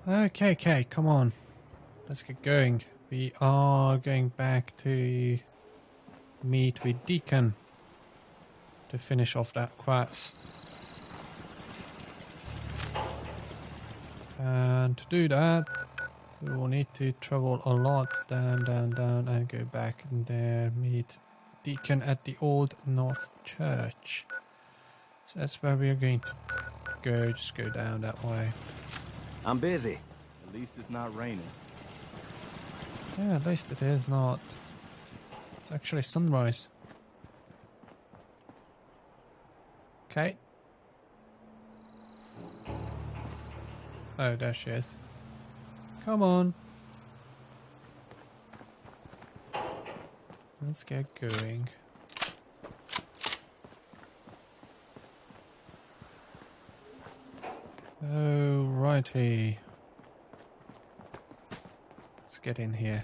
Okay, come on. Let's get going. We are going back to meet with Deacon to finish off that quest. And to do that, we will need to travel a lot down, and go back in there, meet Deacon at the Old North Church. So that's where we are going to go, just go down that way. I'm busy. At least it's not raining. Yeah, at least it is not. It's actually sunrise. Okay. Oh, there she is. Come on. Let's get going. Alrighty. Let's get in here.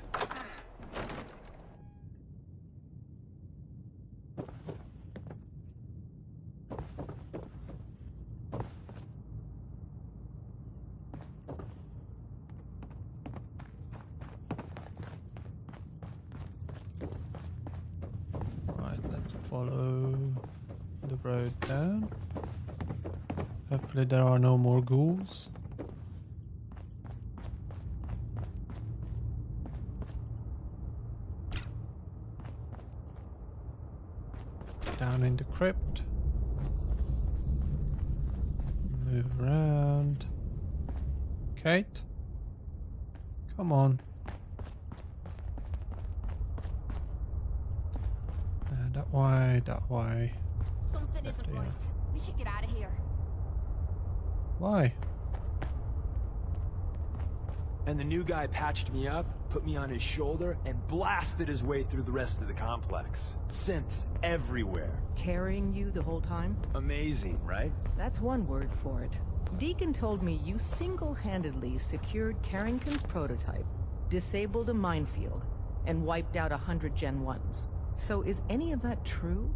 Right, let's follow the road down. Hopefully there are no more ghouls. Down in the crypt. Move around. Kate? Come on. That way, that way. Something isn't right. We should get out of here. Why? And the new guy patched me up, put me on his shoulder, and blasted his way through the rest of the complex. Synths everywhere. Carrying you the whole time? Amazing, right? That's one word for it. Deacon told me you single-handedly secured Carrington's prototype, disabled a minefield, and wiped out 100 Gen 1s. So is any of that true?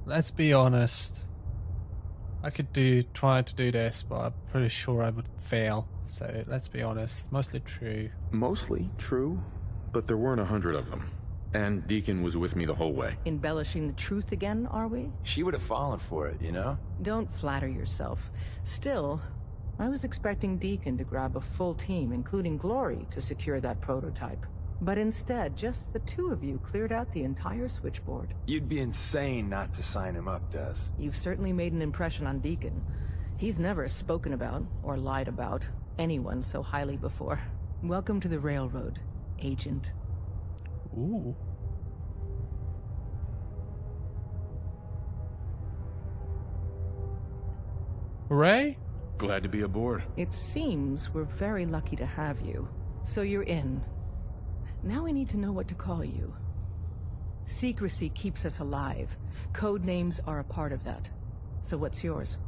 Let's be honest. I could try to do this, but I'm pretty sure I would fail. So let's be honest. Mostly true. Mostly true, but there weren't 100 of them. And Deacon was with me the whole way. Embellishing the truth again, are we? She would have fallen for it, you know? Don't flatter yourself. Still, I was expecting Deacon to grab a full team, including Glory, to secure that prototype. But instead, just the two of you cleared out the entire switchboard. You'd be insane not to sign him up, Des. You've certainly made an impression on Deacon. He's never spoken about, or lied about, anyone so highly before. Welcome to the Railroad, Agent. Ooh. Hooray? Glad to be aboard. It seems we're very lucky to have you. So you're in. Now we need to know what to call you. Secrecy keeps us alive. Code names are a part of that. So what's yours?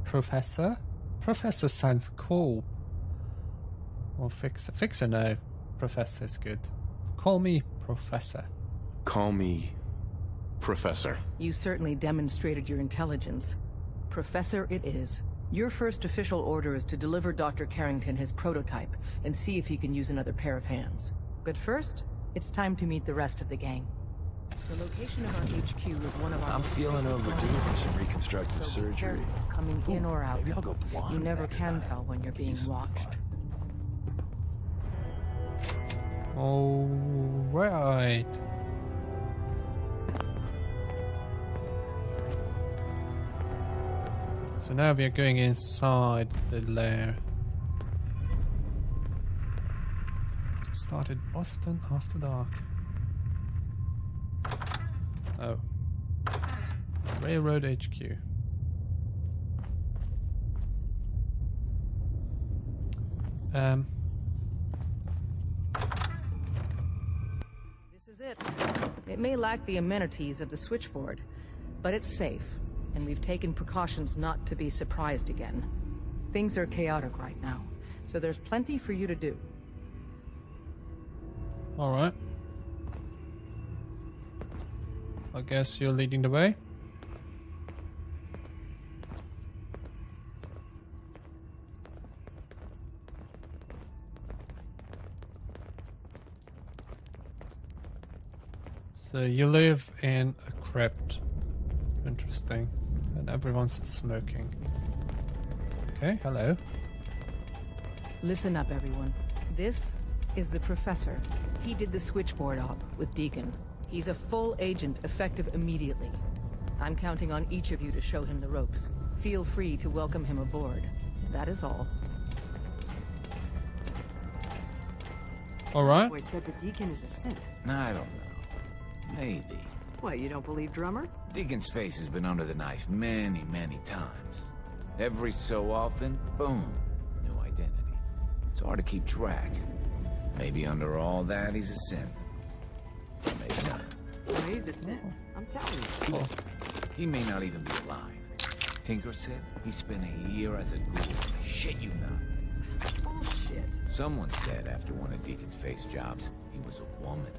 Professor? Professor sounds cool. Or Fixer. Fixer, no. Professor is good. Call me Professor. Call me Professor. You certainly demonstrated your intelligence. Professor it is. Your first official order is to deliver Dr. Carrington his prototype and see if he can use another pair of hands. But first, it's time to meet the rest of the gang. The location of our HQ is one of our... I'm feeling overdue for some reconstructive So be surgery. careful coming in or out. Maybe I'll go blonde You never next can time. tell when you're Could being use some watched. fun. Alright. So now we are going inside the lair. Started Boston after dark. Oh. Railroad HQ. This is it. It may lack the amenities of the switchboard, but it's safe. and we've taken precautions not to be surprised again. Things are chaotic right now, so there's plenty for you to do. Alright. I guess you're leading the way. So you live in a crypt. Interesting. And everyone's smoking. Okay, hello. Listen up, everyone. This is the Professor. He did the switchboard op with Deacon. He's a full agent, effective immediately. I'm counting on each of you to show him the ropes. Feel free to welcome him aboard. That is all. Alright. Boy said the Deacon is a synth. I don't know. Maybe. What, you don't believe Drummer? Deacon's face has been under the knife many, many times. Every so often, boom, new identity. It's hard to keep track. Maybe under all that, he's a synth. Or maybe not. Well, he's a synth. I'm telling you. Listen, he may not even be alive. Tinker said he spent a year as a ghoul. Shit you not. Bullshit. Someone said after one of Deacon's face jobs, he was a woman.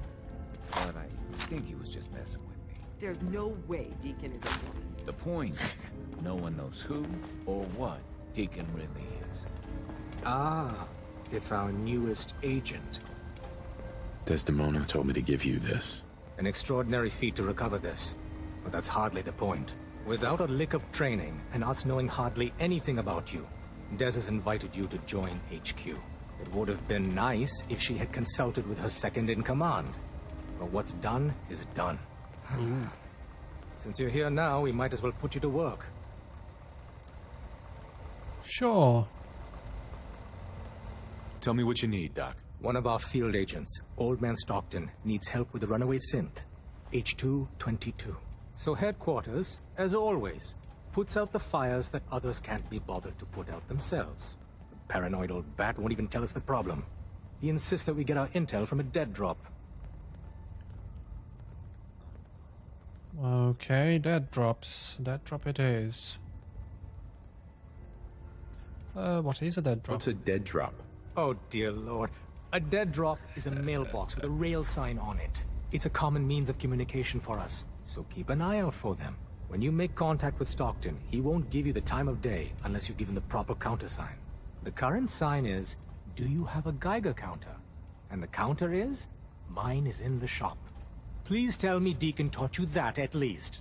But I think he was just messing with me. There's no way Deacon is a woman. The point is, no one knows who or what Deacon really is. Ah, it's our newest agent. Desdemona told me to give you this. An extraordinary feat to recover this. But that's hardly the point. Without a lick of training, and us knowing hardly anything about you, Des has invited you to join HQ. It would have been nice if she had consulted with her second-in-command. But what's done is done. Since you're here now, we might as well put you to work. Sure. Tell me what you need, Doc. One of our field agents, Old Man Stockton, needs help with the runaway synth, H222. So headquarters, as always, puts out the fires that others can't be bothered to put out themselves. The paranoid old bat won't even tell us the problem. He insists that we get our intel from a dead drop. Okay, dead drops. Dead drop it is. What is a dead drop? What's a dead drop? Oh dear lord. A dead drop is a mailbox with a rail sign on it. It's a common means of communication for us, so keep an eye out for them. When you make contact with Stockton, he won't give you the time of day unless you give him the proper countersign. The current sign is, do you have a Geiger counter? And the counter is, mine is in the shop. Please tell me Deacon taught you that at least.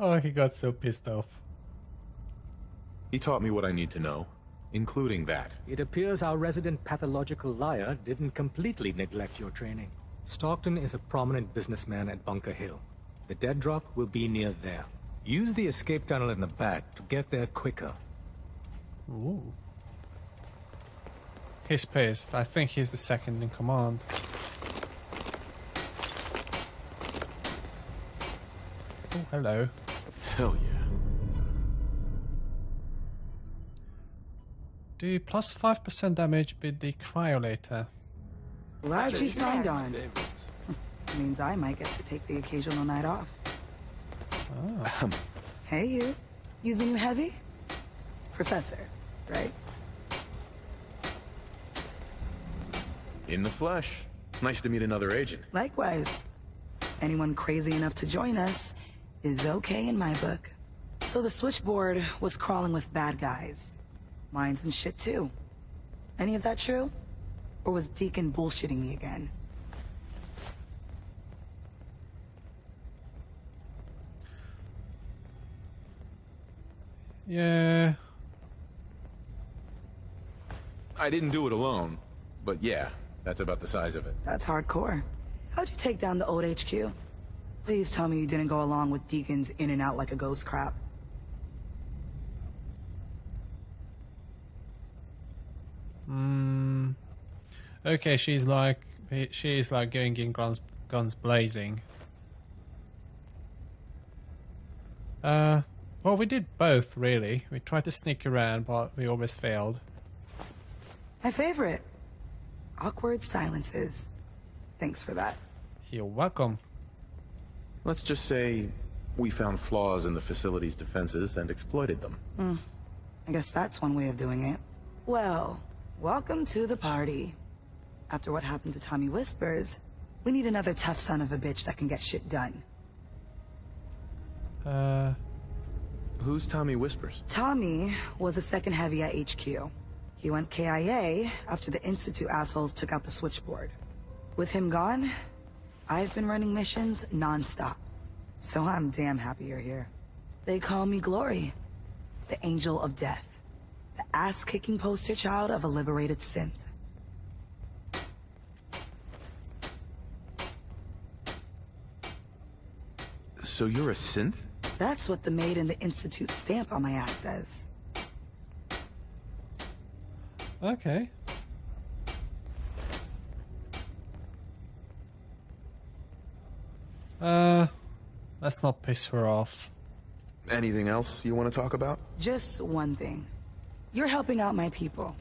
Oh, he got so pissed off. He taught me what I need to know, including that. It appears our resident pathological liar didn't completely neglect your training. Stockton is a prominent businessman at Bunker Hill. The dead drop will be near there. Use the escape tunnel in the back to get there quicker. Ooh. He's pissed. I think he's the second in command. Oh, hello. Hell yeah. Do plus 5% damage with the cryolator. Glad you signed on. Means I might get to take the occasional night off. Ah. Hey, you. You the new heavy? Professor, right? In the flesh. Nice to meet another agent. Likewise. Anyone crazy enough to join us is okay in my book. So the switchboard was crawling with bad guys. Mines and shit too. Any of that true? Or was Deacon bullshitting me again? Yeah. I didn't do it alone, but yeah, that's about the size of it. That's hardcore. How'd you take down the old HQ? Please tell me you didn't go along with Deacon's in and out like a ghost crap. Okay, she's like going in guns blazing. Well, we did both, really. We tried to sneak around, but we always failed. My favorite. Awkward silences. Thanks for that. You're welcome. Let's just say we found flaws in the facility's defenses and exploited them. I guess that's one way of doing it. Well, welcome to the party. After what happened to Tommy Whispers, we need another tough son of a bitch that can get shit done. Who's Tommy Whispers? Tommy was a second heavy at HQ. He went KIA after the Institute assholes took out the switchboard. With him gone, I've been running missions non-stop. So I'm damn happy you're here. They call me Glory, the Angel of Death, the ass-kicking poster child of a liberated synth. So you're a synth? That's what the maid in the Institute stamp on my ass says. Okay. Let's not piss her off. Anything else you want to talk about? Just one thing. You're helping out my people.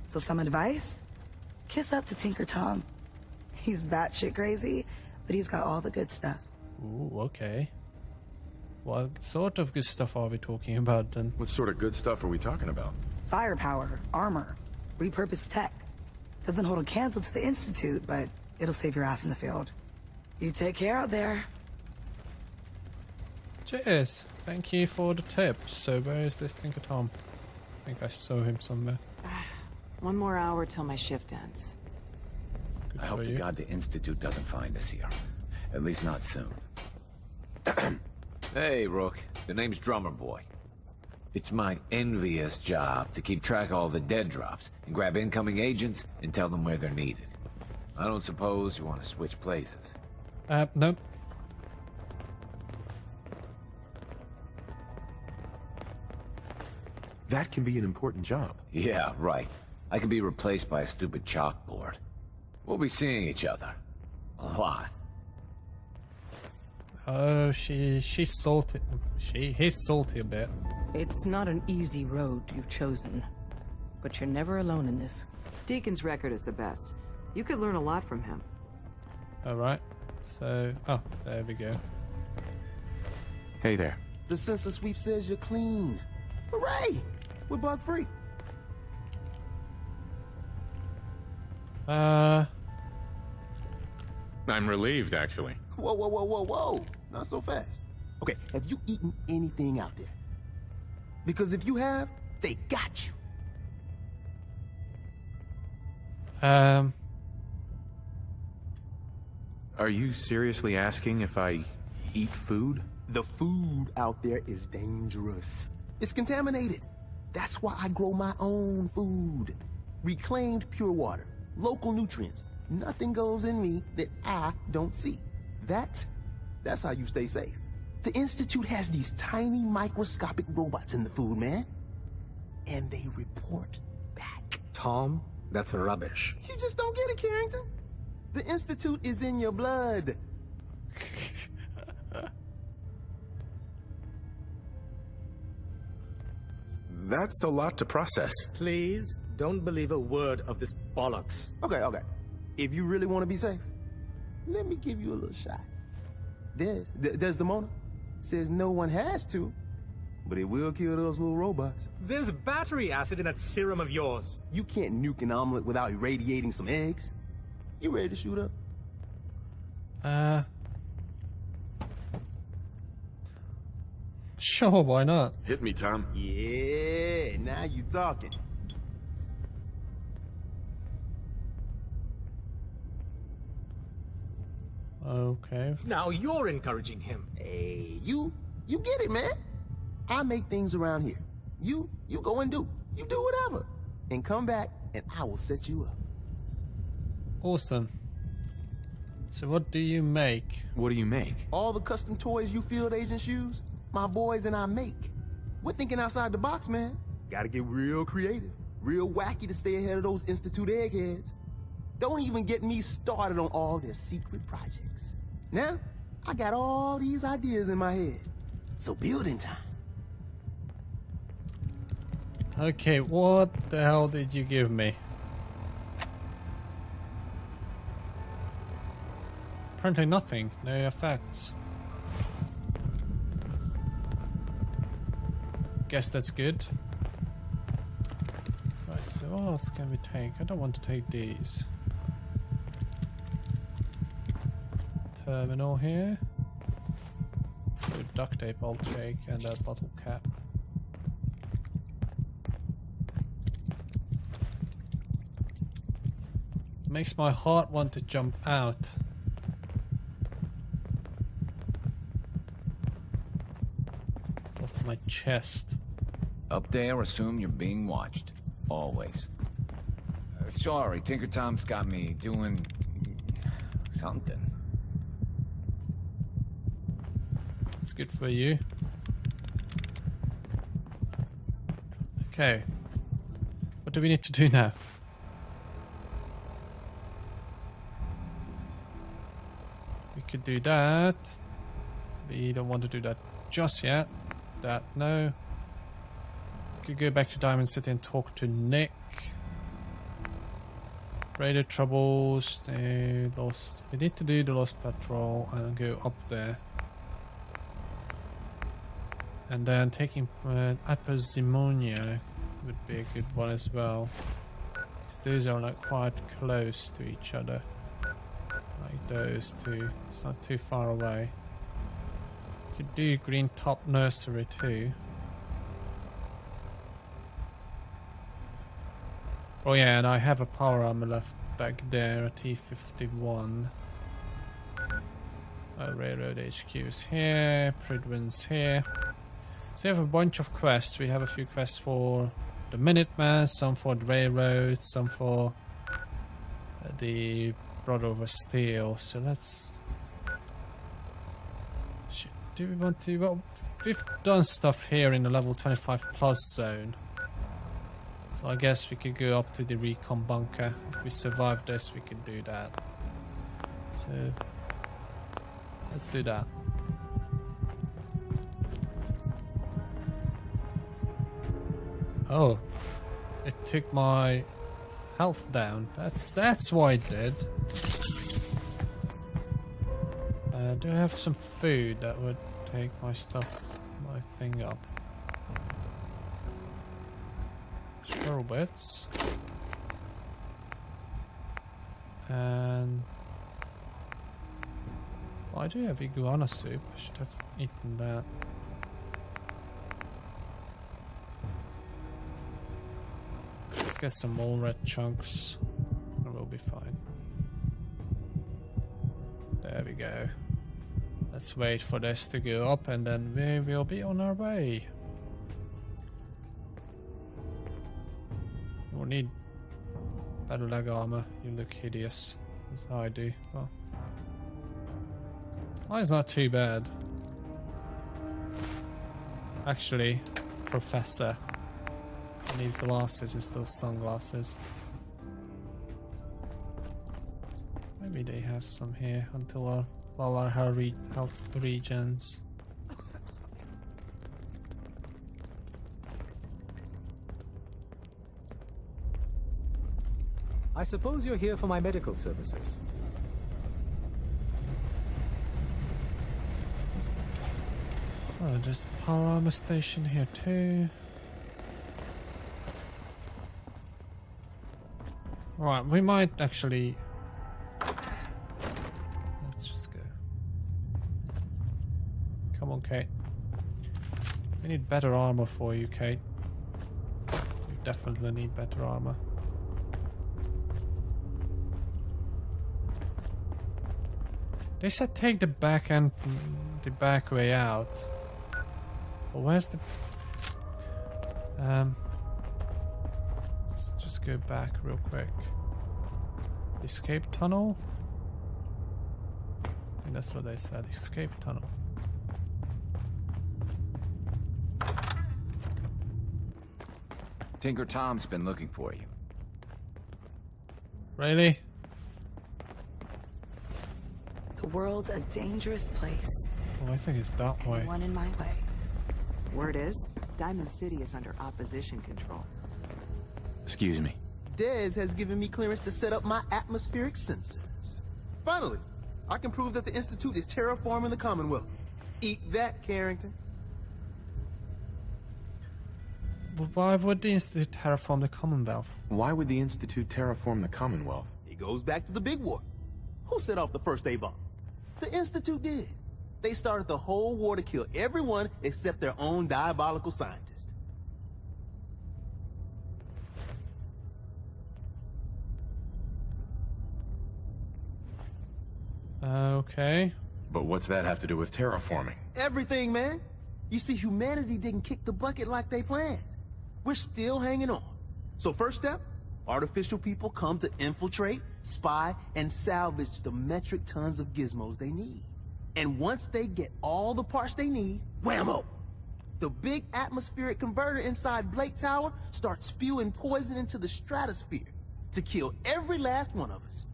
So some advice? Kiss up to Tinker Tom. He's batshit crazy, but he's got all the good stuff. Ooh, okay. What sort of good stuff are we talking about then? What sort of good stuff are we talking about? Firepower, armor, repurposed tech. Doesn't hold a candle to the Institute, but it'll save your ass in the field. You take care out there. Cheers. Thank you for the tips. So where is this Tinker Tom? I think I saw him somewhere. 1 more hour till my shift ends. Good I hope for to you. God the Institute doesn't find us here. At least not soon. Hey, Rook. The name's Drummer Boy. It's my envious job to keep track of all the dead drops and grab incoming agents and tell them where they're needed. I don't suppose you want to switch places. Nope. That can be an important job. Yeah, right. I could be replaced by a stupid chalkboard. We'll be seeing each other. A lot. Oh, she's salty. He's salty a bit. It's not an easy road you've chosen, but you're never alone in this. Deacon's record is the best. You could learn a lot from him. Alright. So, oh, there we go. Hey there. The sensor sweep says you're clean. Hooray! We're bug free. I'm relieved, actually. Whoa, whoa, whoa, whoa, whoa. Not so fast. Okay, have you eaten anything out there? Because if you have, they got you. Are you seriously asking if I eat food? The food out there is dangerous. It's contaminated. That's why I grow my own food. Reclaimed pure water, local nutrients. Nothing goes in me that I don't see. That's how you stay safe. The Institute has these tiny microscopic robots in the food, man. And they report back. Tom, that's rubbish. You just don't get it, Carrington. The Institute is in your blood. That's a lot to process. Please, don't believe a word of this bollocks. Okay. If you really want to be safe, let me give you a little shot. Desdemona says no one has to, but it will kill those little robots. There's battery acid in that serum of yours. You can't nuke an omelet without irradiating some eggs. You ready to shoot up? Sure, why not? Hit me, Tom. Yeah, now you talking. Okay. Now you're encouraging him. Hey, you get it, man. I make things around here. You go and do. You do whatever. And come back and I will set you up. Awesome. So what do you make? What do you make? All the custom toys you field agents use, my boys and I make. We're thinking outside the box, man. Gotta get real creative, real wacky to stay ahead of those Institute eggheads. Don't even get me started on all their secret projects. Now, I got all these ideas in my head. So building time. Okay, what the hell did you give me? apparently nothing. No effects. Guess that's good. Right, so what else can we take? I don't want to take these. Terminal here. The duct tape I'll take, and that bottle cap. Makes my heart want to jump out. Of my chest. Up there, assume you're being watched. Always. Sorry, Tinker Tom's got me doing... something. It's good for you. Okay. What do we need to do now? We could do that. We don't want to do that just yet. That, no. We could go back to Diamond City and talk to Nick. Radar troubles. They lost. We need to do the Lost Patrol and go up there. And then taking Apozimonia would be a good one as well. Because those are like quite close to each other. Like those two. It's not too far away. Could do Green Top Nursery too. Oh yeah, and I have a power armor left back there, a T-51. Railroad HQ is here, Pridwin's here. So we have a bunch of quests. We have a few quests for the Minutemen, some for the railroad, some for the Brother of Steel. So let's... Do we want to... Well, we've done stuff here in the level 25 plus zone. So I guess we could go up to the recon bunker. If we survive this, we could do that. So... let's do that. Oh, it took my health down. That's why it did. Do I have some food that would take my stuff, my thing up? Squirrel bits. And well, I do have iguana soup. I should have eaten that. Let's get some more red chunks and we'll be fine. There we go. Let's wait for this to go up and then we will be on our way. We'll need better leg armor. You look hideous, as I do. Well, mine's not too bad. Actually, Professor. I need glasses instead of sunglasses. Maybe they have some here until while our health regens. I suppose you're here for my medical services. Oh, there's a power armor station here too. Right, we might actually... let's just go. Come on, Kate. We need better armor for you, Kate. We definitely need better armor. They said take the back end, the back way out. But where's the... let's just go back real quick. Escape tunnel? I think that's what they said. Escape tunnel. Tinker Tom's been looking for you. Really? The world's a dangerous place. Oh, I think it's that way. Anyone in my way. Word is, Diamond City is under opposition control. Excuse me. Dez has given me clearance to set up my atmospheric sensors. Finally, I can prove that the Institute is terraforming the Commonwealth. Eat that, Carrington. But why would the Institute terraform the Commonwealth? Why would the Institute terraform the Commonwealth? It goes back to the big war. Who set off the first A-bomb? The Institute did. They started the whole war to kill everyone except their own diabolical scientist. Okay. But what's that have to do with terraforming? Everything, man. You see, humanity didn't kick the bucket like they planned. We're still hanging on. So first step, artificial people come to infiltrate, spy, and salvage the metric tons of gizmos they need. And once they get all the parts they need, whammo! The big atmospheric converter inside Blake Tower starts spewing poison into the stratosphere to kill every last one of us.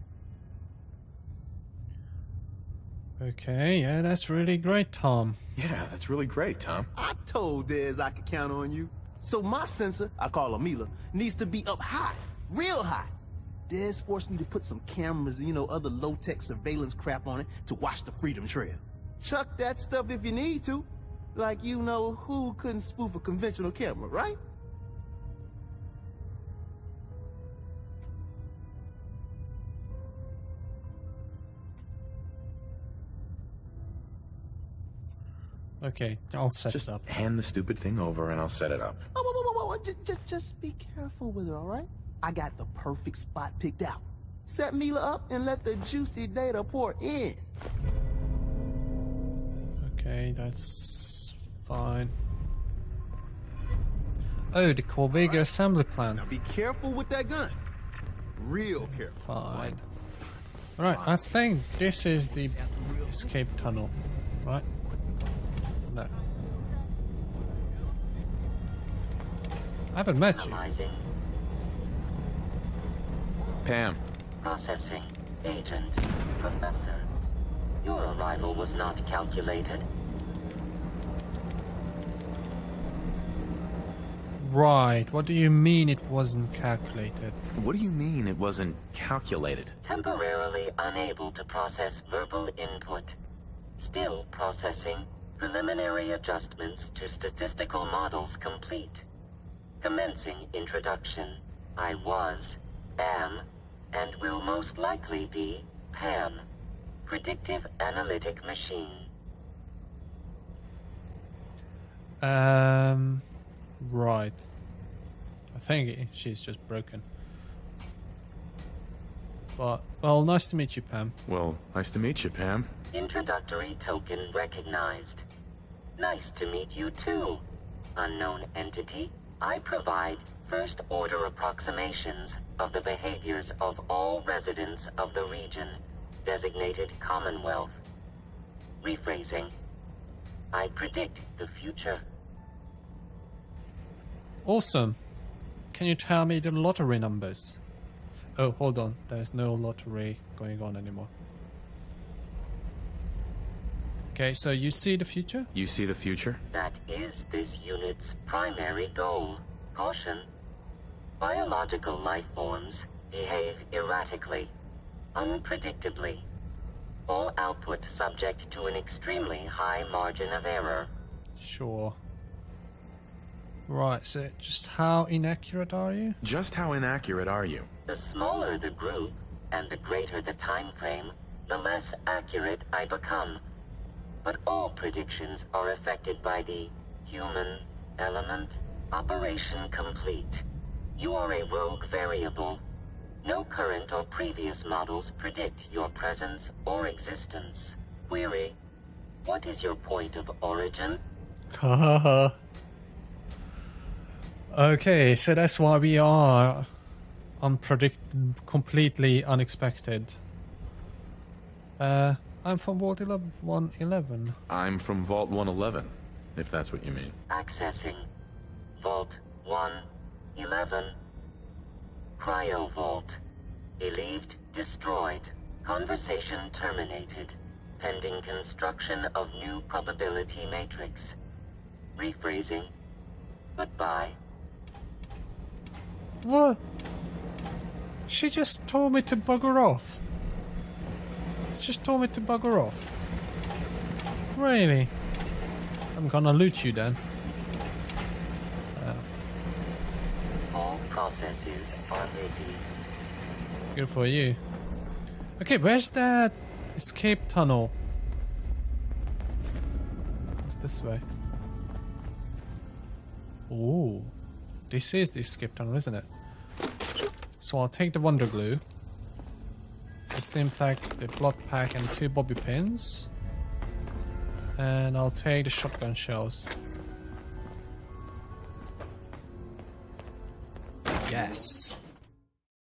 Okay, yeah, that's really great, Tom. Yeah, that's really great, Tom. I told Dez I could count on you. So my sensor, I call her Mila, needs to be up high, real high. Dez forced me to put some cameras and, other low-tech surveillance crap on it to watch the Freedom Trail. Chuck that stuff if you need to. Like who couldn't spoof a conventional camera, right? Okay, I'll set Just it up. hand the stupid thing over and I'll set it up. Oh, just be careful with it, all right? I got the perfect spot picked out. Set Mila up and let the juicy data pour in. Okay, that's fine. Oh, the Corvega assembly plant. Now be careful with that gun. Real careful. Fine. Right, I think this is the escape tunnel, right? No. I haven't met you. Analyzing. P.A.M. Processing. Agent. Professor. Your arrival was not calculated. Right, what do you mean it wasn't calculated? What do you mean it wasn't calculated? Temporarily unable to process verbal input. Still processing. Preliminary adjustments to statistical models complete. Commencing introduction. I was P.A.M. and will most likely be P.A.M. Predictive Analytic Machine. Right. I think she's just broken. But, well, nice to meet you, P.A.M. Well, nice to meet you, P.A.M. Introductory token recognized. Nice to meet you too, unknown entity. I provide first-order approximations of the behaviors of all residents of the region, designated Commonwealth. Rephrasing. I predict the future. Awesome. Can you tell me the lottery numbers? Oh, hold on. There's no lottery going on anymore. Okay, so you see the future? You see the future? That is this unit's primary goal. Caution. Biological life forms behave erratically, unpredictably. All output subject to an extremely high margin of error. Sure. Right, so just how inaccurate are you? Just how inaccurate are you? The smaller the group, and the greater the time frame, the less accurate I become. But all predictions are affected by the human element. Operation complete. You are a rogue variable. No current or previous models predict your presence or existence. Query. What is your point of origin? Haha. Okay, so that's why we are completely unexpected. I'm from Vault 111. I'm from Vault 111, if that's what you mean. Accessing. Vault 111. Cryo Vault. Believed destroyed. Conversation terminated. Pending construction of new probability matrix. Rephrasing. Goodbye. What? She just told me to bugger off. It just told me to bugger off. Really? I'm gonna loot you then. All processes are busy. Good for you. Okay, where's that escape tunnel? It's this way. Ooh. This is the escape tunnel, isn't it? So I'll take the Wonder Glue, the Stim Pack, the Blood Pack, and 2 bobby pins. And I'll take the shotgun shells. Yes.